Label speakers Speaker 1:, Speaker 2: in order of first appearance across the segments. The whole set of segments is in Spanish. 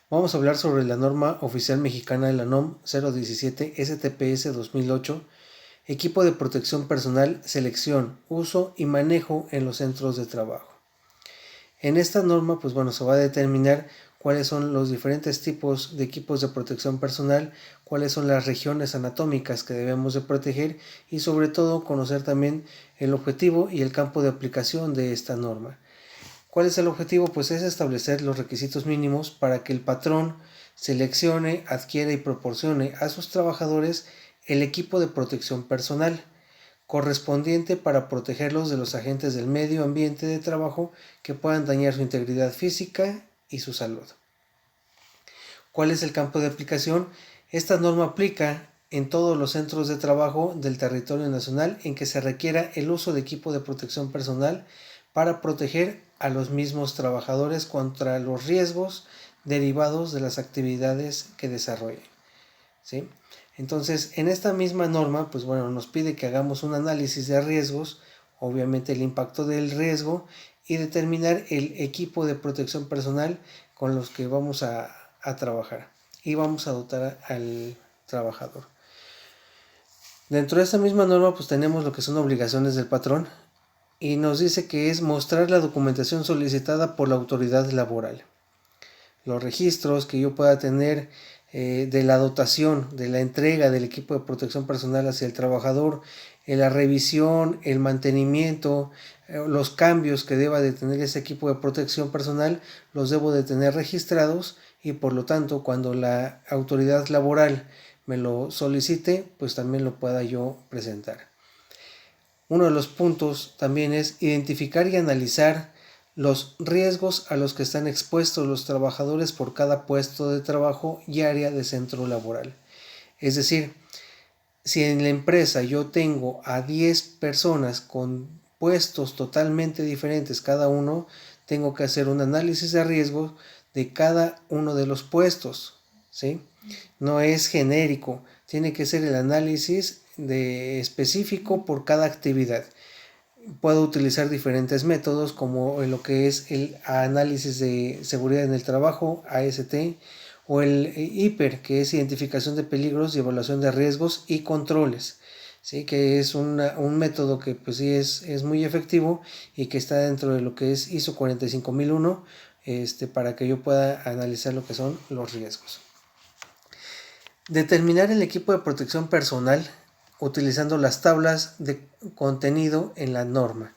Speaker 1: Vamos a hablar sobre la norma oficial mexicana de la NOM 017 STPS 2008, equipo de protección personal, selección, uso y manejo en los centros de trabajo. En esta norma, se va a determinar cuáles son los diferentes tipos de equipos de protección personal, cuáles son las regiones anatómicas que debemos de proteger y sobre todo conocer también el objetivo y el campo de aplicación de esta norma. ¿Cuál es el objetivo? Pues es establecer los requisitos mínimos para que el patrón seleccione, adquiera y proporcione a sus trabajadores el equipo de protección personal correspondiente para protegerlos de los agentes del medio ambiente de trabajo que puedan dañar su integridad física y su salud. ¿Cuál es el campo de aplicación? Esta norma aplica en todos los centros de trabajo del territorio nacional en que se requiera el uso de equipo de protección personal para proteger a los mismos trabajadores contra los riesgos derivados de las actividades que desarrollen. ¿Sí? Entonces, en esta misma norma, nos pide que hagamos un análisis de riesgos, obviamente el impacto del riesgo y determinar el equipo de protección personal con los que vamos a trabajar y vamos a dotar al trabajador. Dentro de esta misma norma, tenemos lo que son obligaciones del patrón y nos dice que es mostrar la documentación solicitada por la autoridad laboral. Los registros que yo pueda tener de la dotación, de la entrega del equipo de protección personal hacia el trabajador, la revisión, el mantenimiento, los cambios que deba de tener ese equipo de protección personal, los debo de tener registrados y por lo tanto cuando la autoridad laboral me lo solicite, pues también lo pueda yo presentar. Uno de los puntos también es identificar y analizar los riesgos a los que están expuestos los trabajadores por cada puesto de trabajo y área de centro laboral. Es decir, si en la empresa yo tengo a 10 personas con puestos totalmente diferentes cada uno, tengo que hacer un análisis de riesgos de cada uno de los puestos, ¿sí? No es genérico, tiene que ser el análisis específico por cada actividad. Puedo utilizar diferentes métodos como lo que es el análisis de seguridad en el trabajo, AST, o el IPER, que es identificación de peligros y evaluación de riesgos y controles, ¿sí? Que es un método que sí es muy efectivo y que está dentro de lo que es ISO 45001, para que yo pueda analizar lo que son los riesgos. Determinar el equipo de protección personal utilizando las tablas de contenido en la norma.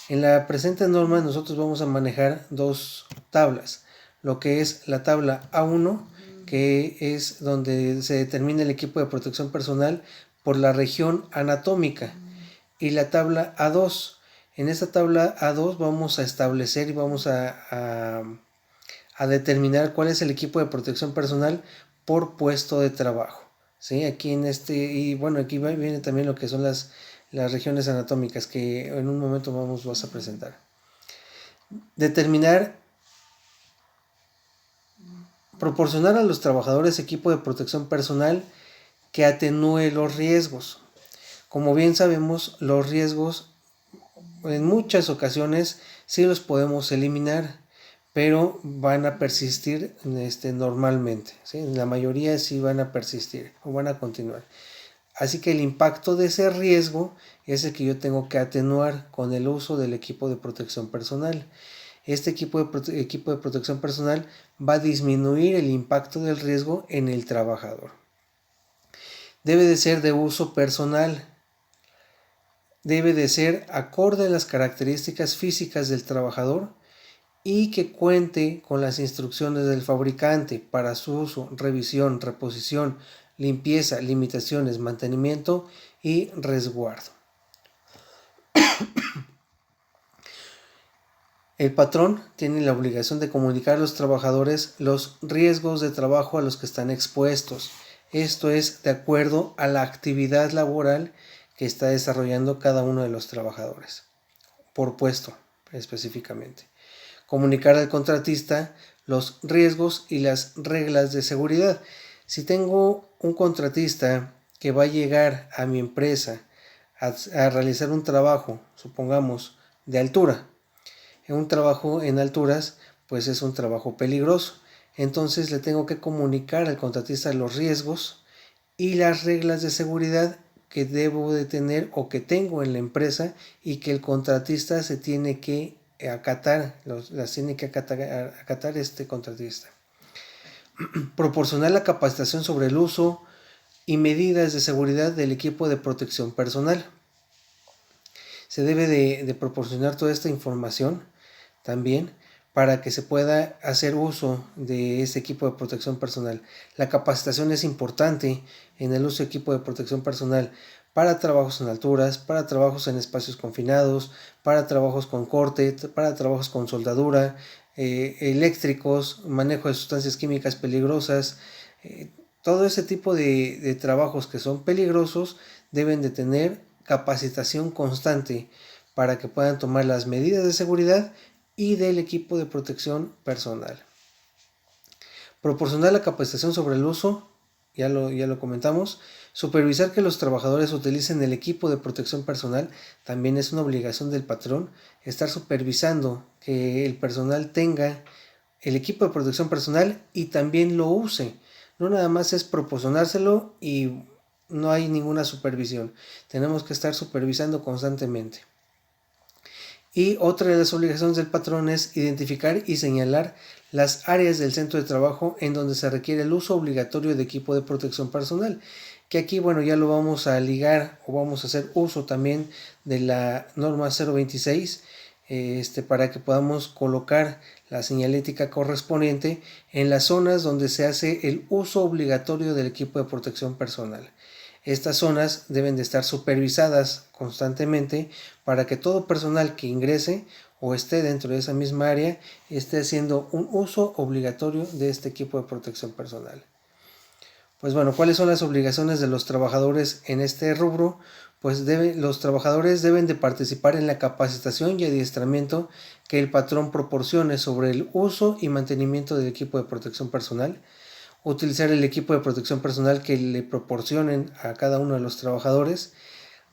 Speaker 1: En la presente norma nosotros vamos a manejar dos tablas, lo que es la tabla A1, que es donde se determina el equipo de protección personal por la región anatómica, y la tabla A2. En esta tabla A2 vamos a establecer y vamos a determinar cuál es el equipo de protección personal por puesto de trabajo. ¿Sí? Aquí en aquí viene también lo que son las regiones anatómicas que en un momento vas a presentar. Proporcionar a los trabajadores equipo de protección personal que atenúe los riesgos. Como bien sabemos, los riesgos en muchas ocasiones sí los podemos eliminar, pero van a persistir normalmente, ¿sí? La mayoría sí van a persistir o van a continuar. Así que el impacto de ese riesgo es el que yo tengo que atenuar con el uso del equipo de protección personal. Este equipo de protección personal va a disminuir el impacto del riesgo en el trabajador. Debe de ser de uso personal. Debe de ser acorde a las características físicas del trabajador y que cuente con las instrucciones del fabricante para su uso, revisión, reposición, limpieza, limitaciones, mantenimiento y resguardo. El patrón tiene la obligación de comunicar a los trabajadores los riesgos de trabajo a los que están expuestos. Esto es de acuerdo a la actividad laboral que está desarrollando cada uno de los trabajadores, por puesto específicamente. Comunicar al contratista los riesgos y las reglas de seguridad. Si tengo un contratista que va a llegar a mi empresa a realizar un trabajo, supongamos, de altura, un trabajo en alturas, pues es un trabajo peligroso. entonces le tengo que comunicar al contratista los riesgos y las reglas de seguridad que debo de tener o que tengo en la empresa y que el contratista se tiene que acatar, las tiene que acatar este contratista. Proporcionar la capacitación sobre el uso y medidas de seguridad del equipo de protección personal. Se debe de proporcionar toda esta información también para que se pueda hacer uso de este equipo de protección personal. La capacitación es importante en el uso de equipo de protección personal para trabajos en alturas, para trabajos en espacios confinados, para trabajos con corte, para trabajos con soldadura, eléctricos, manejo de sustancias químicas peligrosas. Todo ese tipo de trabajos que son peligrosos deben de tener capacitación constante para que puedan tomar las medidas de seguridad y del equipo de protección personal. Proporcionar la capacitación sobre el uso, ya lo comentamos. Supervisar que los trabajadores utilicen el equipo de protección personal también es una obligación del patrón. Estar supervisando que el personal tenga el equipo de protección personal y también lo use. No nada más es proporcionárselo y no hay ninguna supervisión. Tenemos que estar supervisando constantemente. Y otra de las obligaciones del patrón es identificar y señalar las áreas del centro de trabajo en donde se requiere el uso obligatorio de equipo de protección personal. Que aquí, bueno, ya lo vamos a ligar o vamos a hacer uso también de la norma 026 para que podamos colocar la señalética correspondiente en las zonas donde se hace el uso obligatorio del equipo de protección personal. Estas zonas deben de estar supervisadas constantemente para que todo personal que ingrese o esté dentro de esa misma área esté haciendo un uso obligatorio de este equipo de protección personal. Pues bueno, ¿cuáles son las obligaciones de los trabajadores en este rubro? Pues los trabajadores deben de participar en la capacitación y adiestramiento que el patrón proporcione sobre el uso y mantenimiento del equipo de protección personal, utilizar el equipo de protección personal que le proporcionen a cada uno de los trabajadores,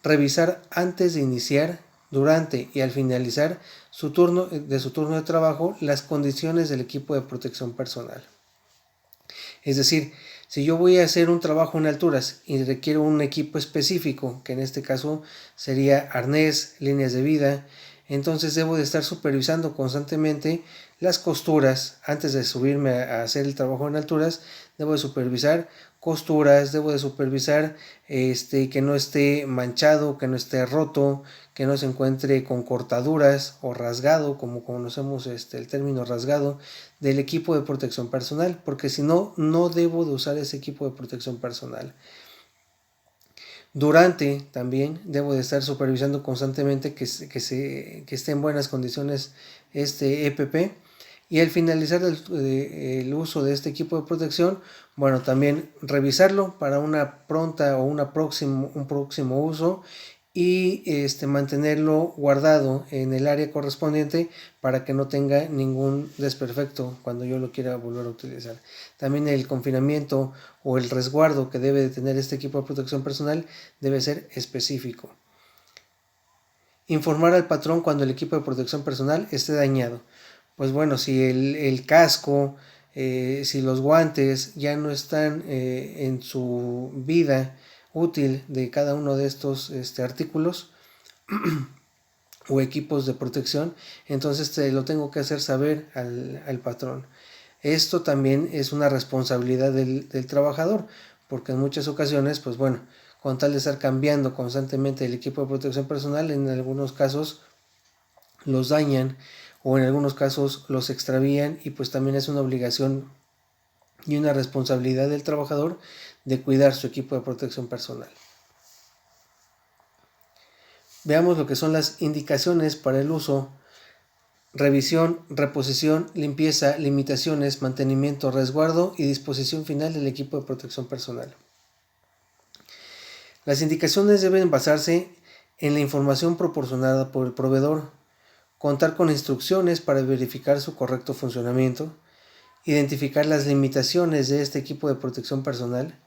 Speaker 1: revisar antes de iniciar, durante y al finalizar su turno de trabajo las condiciones del equipo de protección personal. Es decir, si yo voy a hacer un trabajo en alturas y requiero un equipo específico, que en este caso sería arnés, líneas de vida, entonces debo de estar supervisando constantemente las costuras. Antes de subirme a hacer el trabajo en alturas, debo de supervisar costuras, debo de supervisar que no esté manchado, que no esté roto, que no se encuentre con cortaduras o rasgado, como conocemos el término rasgado, del equipo de protección personal, porque si no, no debo de usar ese equipo de protección personal. Durante también debo de estar supervisando constantemente que esté en buenas condiciones este EPP. Y al finalizar el uso de este equipo de protección, bueno, también revisarlo para una pronta o un próximo uso y mantenerlo guardado en el área correspondiente para que no tenga ningún desperfecto cuando yo lo quiera volver a utilizar. También el confinamiento o el resguardo que debe de tener este equipo de protección personal debe ser específico. Informar al patrón cuando el equipo de protección personal esté dañado. Pues bueno, si el casco, si los guantes ya no están en su vida útil de cada uno de estos artículos o equipos de protección, entonces lo tengo que hacer saber al patrón. Esto también es una responsabilidad del trabajador, porque en muchas ocasiones, pues bueno, con tal de estar cambiando constantemente el equipo de protección personal, en algunos casos los dañan o en algunos casos los extravían, y pues también es una obligación y una responsabilidad del trabajador de cuidar su equipo de protección personal. Veamos lo que son las indicaciones para el uso: revisión, reposición, limpieza, limitaciones, mantenimiento, resguardo y disposición final del equipo de protección personal. Las indicaciones deben basarse en la información proporcionada por el proveedor, contar con instrucciones para verificar su correcto funcionamiento, identificar las limitaciones de este equipo de protección personal,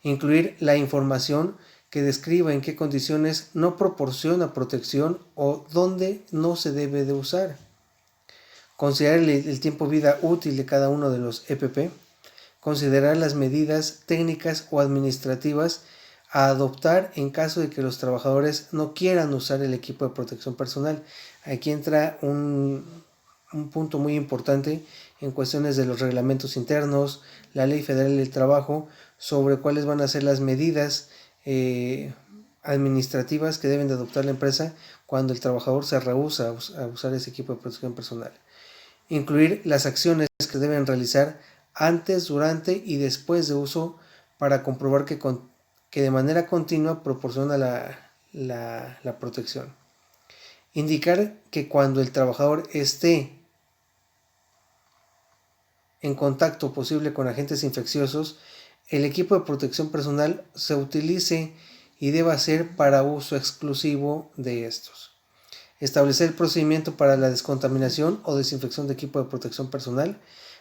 Speaker 1: incluir la información que describa en qué condiciones no proporciona protección o dónde no se debe de usar, considerar el tiempo vida útil de cada uno de los EPP, considerar las medidas técnicas o administrativas a adoptar en caso de que los trabajadores no quieran usar el equipo de protección personal. Aquí entra un punto muy importante en cuestiones de los reglamentos internos, la Ley Federal del Trabajo, sobre cuáles van a ser las medidas administrativas que deben de adoptar la empresa cuando el trabajador se rehúsa a usar ese equipo de protección personal. Incluir las acciones que deben realizar antes, durante y después de uso para comprobar que de manera continua proporciona la protección. Indicar que cuando el trabajador esté en contacto posible con agentes infecciosos, el equipo de protección personal se utilice y deba ser para uso exclusivo de estos. Establecer el procedimiento para la descontaminación o desinfección de equipo de protección personal.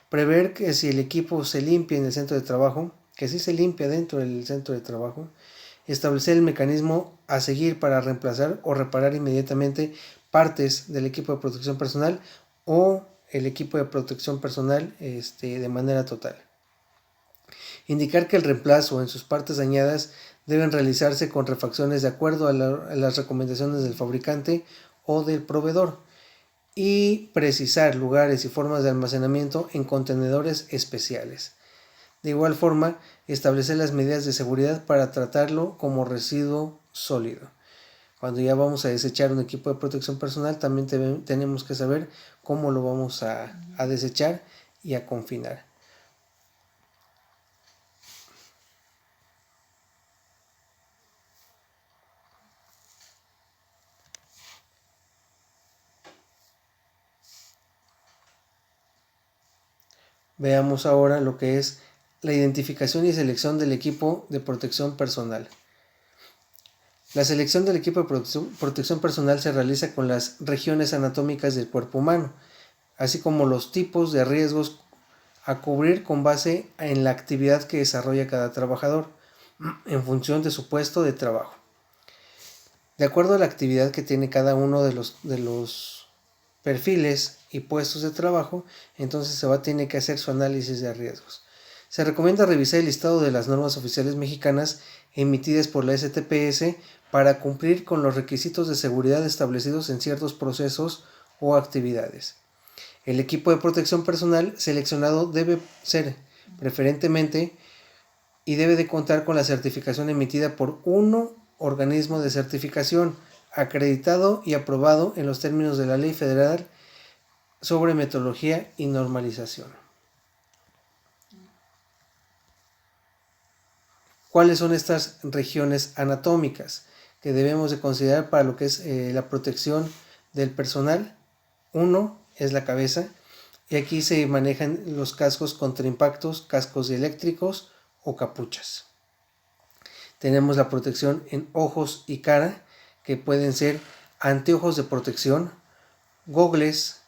Speaker 1: Prever que si el equipo se limpia en el centro de trabajo, que sí se limpia dentro del centro de trabajo. Establecer el mecanismo a seguir para reemplazar o reparar inmediatamente partes del equipo de protección personal o el equipo de protección personal de manera total. Indicar que el reemplazo en sus partes dañadas deben realizarse con refacciones de acuerdo a las recomendaciones del fabricante o del proveedor, y precisar lugares y formas de almacenamiento en contenedores especiales. De igual forma, establecer las medidas de seguridad para tratarlo como residuo sólido. Cuando ya vamos a desechar un equipo de protección personal, también tenemos que saber cómo lo vamos a desechar y a confinar. Veamos ahora lo que es la identificación y selección del equipo de protección personal. La selección del equipo de protección personal se realiza con las regiones anatómicas del cuerpo humano, así como los tipos de riesgos a cubrir con base en la actividad que desarrolla cada trabajador, en función de su puesto de trabajo. De acuerdo a la actividad que tiene cada uno de los perfiles y puestos de trabajo, entonces tiene que hacer su análisis de riesgos. Se recomienda revisar el listado de las normas oficiales mexicanas emitidas por la STPS para cumplir con los requisitos de seguridad establecidos en ciertos procesos o actividades. El equipo de protección personal seleccionado debe ser preferentemente y debe de contar con la certificación emitida por un organismo de certificación acreditado y aprobado en los términos de la Ley Federal sobre Metodología y Normalización. ¿Cuáles son estas regiones anatómicas que debemos de considerar para lo que es la protección del personal? 1 es la cabeza, y aquí se manejan los cascos contra impactos, cascos eléctricos o capuchas. Tenemos la protección en ojos y cara, que pueden ser anteojos de protección, gogles,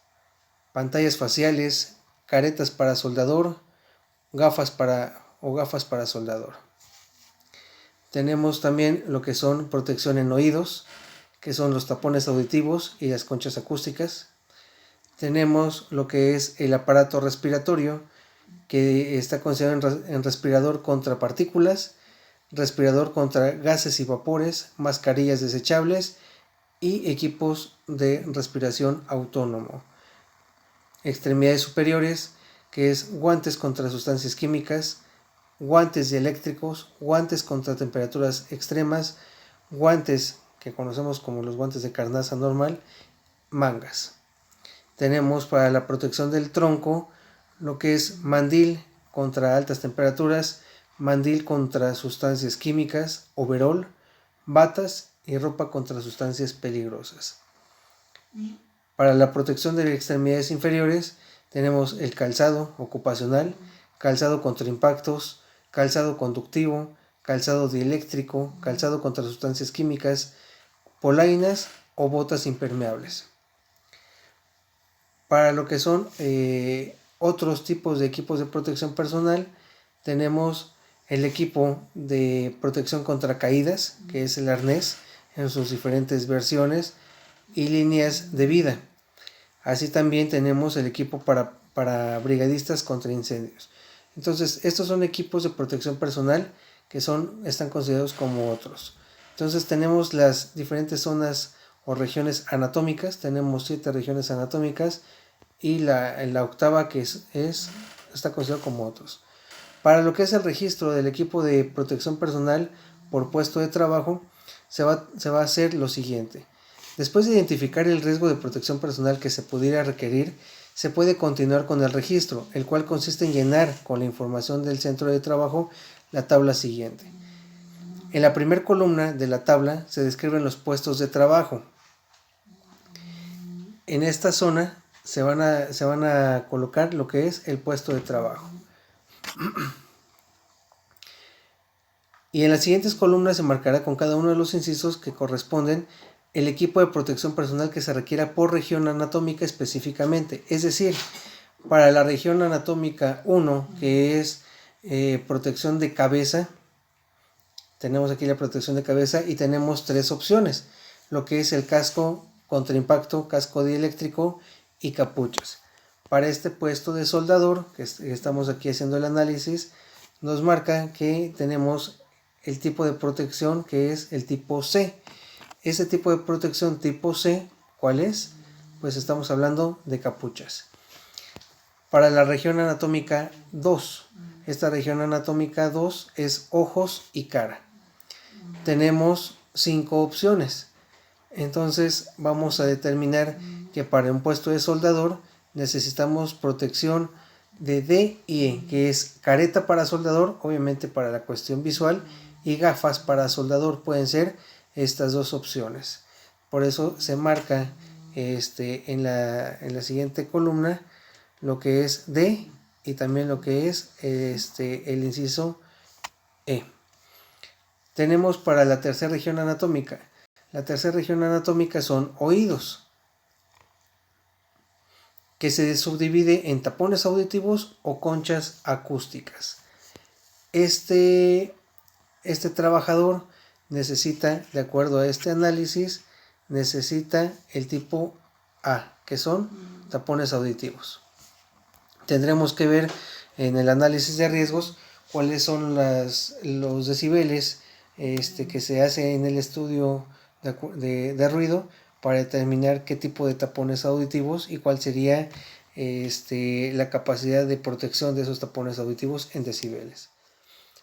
Speaker 1: pantallas faciales, caretas para soldador, gafas para soldador. Tenemos también lo que son protección en oídos, que son los tapones auditivos y las conchas acústicas. Tenemos lo que es el aparato respiratorio, que está considerado en respirador contra partículas, respirador contra gases y vapores, mascarillas desechables y equipos de respiración autónomo. Extremidades superiores, que es guantes contra sustancias químicas, guantes dieléctricos, guantes contra temperaturas extremas, guantes que conocemos como los guantes de carnaza normal, mangas. Tenemos para la protección del tronco lo que es mandil contra altas temperaturas, mandil contra sustancias químicas, overol, batas y ropa contra sustancias peligrosas. Para la protección de extremidades inferiores tenemos el calzado ocupacional, calzado contra impactos, calzado conductivo, calzado dieléctrico, calzado contra sustancias químicas, polainas o botas impermeables. Para lo que son otros tipos de equipos de protección personal, tenemos el equipo de protección contra caídas, que es el arnés en sus diferentes versiones y líneas de vida. Así también tenemos el equipo para brigadistas contra incendios. Entonces, estos son equipos de protección personal que están considerados como otros. Entonces, tenemos las diferentes zonas o regiones anatómicas. Tenemos 7 regiones anatómicas y la octava que está considerado como otros. Para lo que es el registro del equipo de protección personal por puesto de trabajo, se va a hacer lo siguiente. Después de identificar el riesgo de protección personal que se pudiera requerir, se puede continuar con el registro, el cual consiste en llenar con la información del centro de trabajo la tabla siguiente. En la primera columna de la tabla se describen los puestos de trabajo. En esta zona se van a colocar lo que es el puesto de trabajo. Y en las siguientes columnas se marcará con cada uno de los incisos que corresponden el equipo de protección personal que se requiera por región anatómica específicamente. Es decir, para la región anatómica 1, que es protección de cabeza, tenemos aquí la protección de cabeza y tenemos 3 opciones, lo que es el casco contra impacto, casco dieléctrico y capuchas. Para este puesto de soldador, que estamos aquí haciendo el análisis, nos marca que tenemos el tipo de protección que es el tipo C. Ese tipo de protección tipo C, ¿cuál es? Pues estamos hablando de capuchas. Para la región anatómica 2, esta región anatómica 2 es ojos y cara. Tenemos 5 opciones. Entonces vamos a determinar que para un puesto de soldador necesitamos protección de D y E, que es careta para soldador, obviamente para la cuestión visual, y gafas para soldador. Pueden ser estas dos opciones. Por eso se marca en la siguiente columna lo que es D y también lo que es el inciso E. Tenemos para la tercera región anatómica. La tercera región anatómica son oídos, que se subdivide en tapones auditivos o conchas acústicas. Este trabajador necesita, de acuerdo a este análisis, necesita el tipo A, que son tapones auditivos. Tendremos que ver en el análisis de riesgos cuáles son los decibeles que se hace en el estudio de ruido para determinar qué tipo de tapones auditivos y cuál sería la capacidad de protección de esos tapones auditivos en decibeles.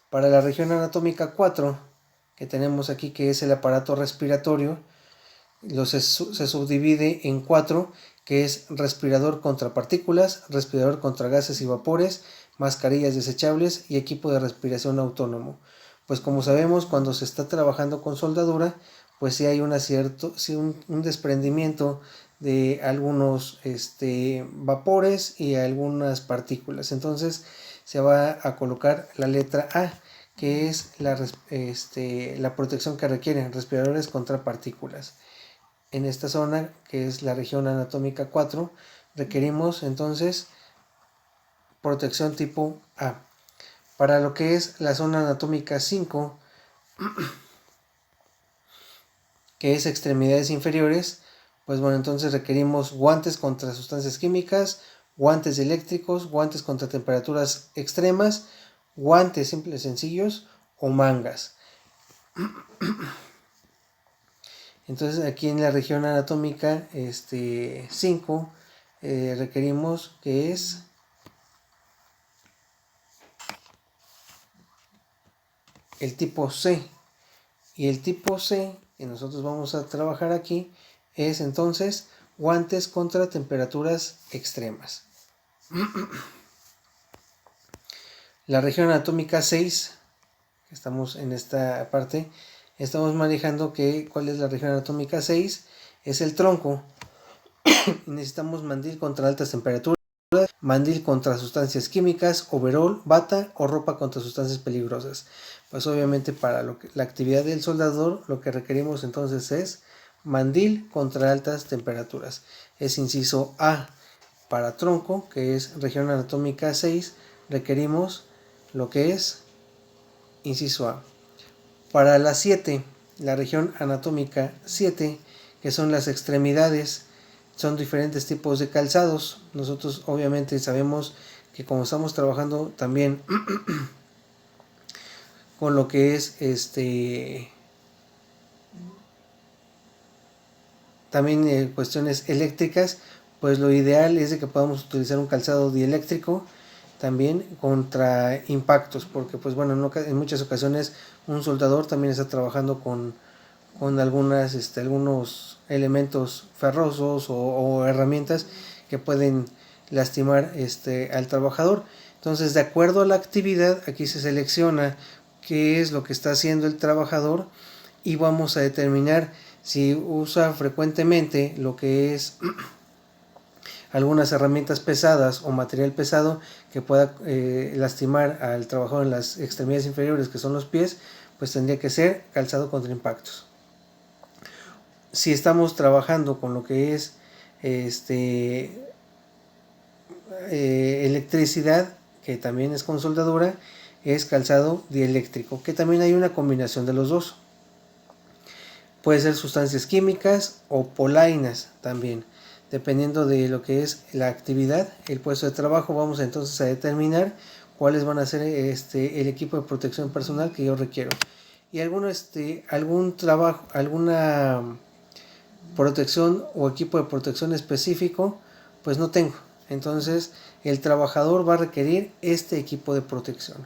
Speaker 1: Para la región anatómica 4, que tenemos aquí, que es el aparato respiratorio, se subdivide en 4, que es respirador contra partículas, respirador contra gases y vapores, mascarillas desechables y equipo de respiración autónomo. Pues como sabemos, cuando se está trabajando con soldadura, pues sí hay un desprendimiento de algunos vapores y algunas partículas. Entonces se va a colocar la letra A, que es la protección que requieren respiradores contra partículas. En esta zona, que es la región anatómica 4, requerimos entonces protección tipo A. Para lo que es la zona anatómica 5, que es extremidades inferiores, pues bueno, entonces requerimos guantes contra sustancias químicas, guantes eléctricos, guantes contra temperaturas extremas, guantes simples sencillos o mangas. Entonces aquí en la región anatómica 5 requerimos que es el tipo C, y el tipo C que nosotros vamos a trabajar aquí es entonces guantes contra temperaturas extremas. La región anatómica 6, estamos en esta parte, estamos manejando cuál es la región anatómica 6, es el tronco. Necesitamos mandil contra altas temperaturas, mandil contra sustancias químicas, overol, bata o ropa contra sustancias peligrosas. Pues obviamente para la actividad del soldador lo que requerimos entonces es mandil contra altas temperaturas. Es inciso A. Para tronco, que es región anatómica 6, requerimos lo que es inciso A. Para la 7, la región anatómica 7, que son las extremidades, son diferentes tipos de calzados. Nosotros obviamente sabemos que como estamos trabajando también con lo que es también cuestiones eléctricas, pues lo ideal es de que podamos utilizar un calzado dieléctrico también contra impactos, porque pues bueno, en muchas ocasiones un soldador también está trabajando con algunos elementos ferrosos o herramientas que pueden lastimar al trabajador. Entonces, de acuerdo a la actividad, aquí se selecciona qué es lo que está haciendo el trabajador y vamos a determinar si usa frecuentemente lo que es algunas herramientas pesadas o material pesado que pueda lastimar al trabajador en las extremidades inferiores, que son los pies, pues tendría que ser calzado contra impactos. Si estamos trabajando con lo que es electricidad, que también es con soldadura, es calzado dieléctrico, que también hay una combinación de los dos. Puede ser sustancias químicas o polainas también, dependiendo de lo que es la actividad, el puesto de trabajo. Vamos entonces a determinar cuáles van a ser el equipo de protección personal que yo requiero. Y algún trabajo, alguna protección o equipo de protección específico, pues no tengo. Entonces el trabajador va a requerir este equipo de protección.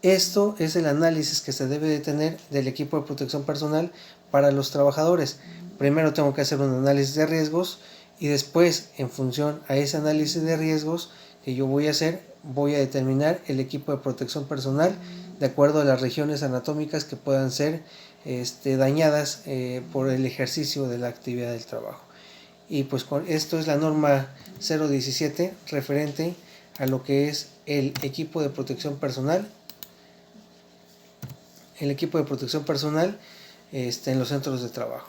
Speaker 1: Esto es el análisis que se debe de tener del equipo de protección personal para los trabajadores. Primero tengo que hacer un análisis de riesgos y después, en función a ese análisis de riesgos que yo voy a hacer, voy a determinar el equipo de protección personal de acuerdo a las regiones anatómicas que puedan ser dañadas por el ejercicio de la actividad del trabajo. Y pues esto es la norma 017 referente a lo que es el equipo de protección personal. El equipo de protección personal en los centros de trabajo.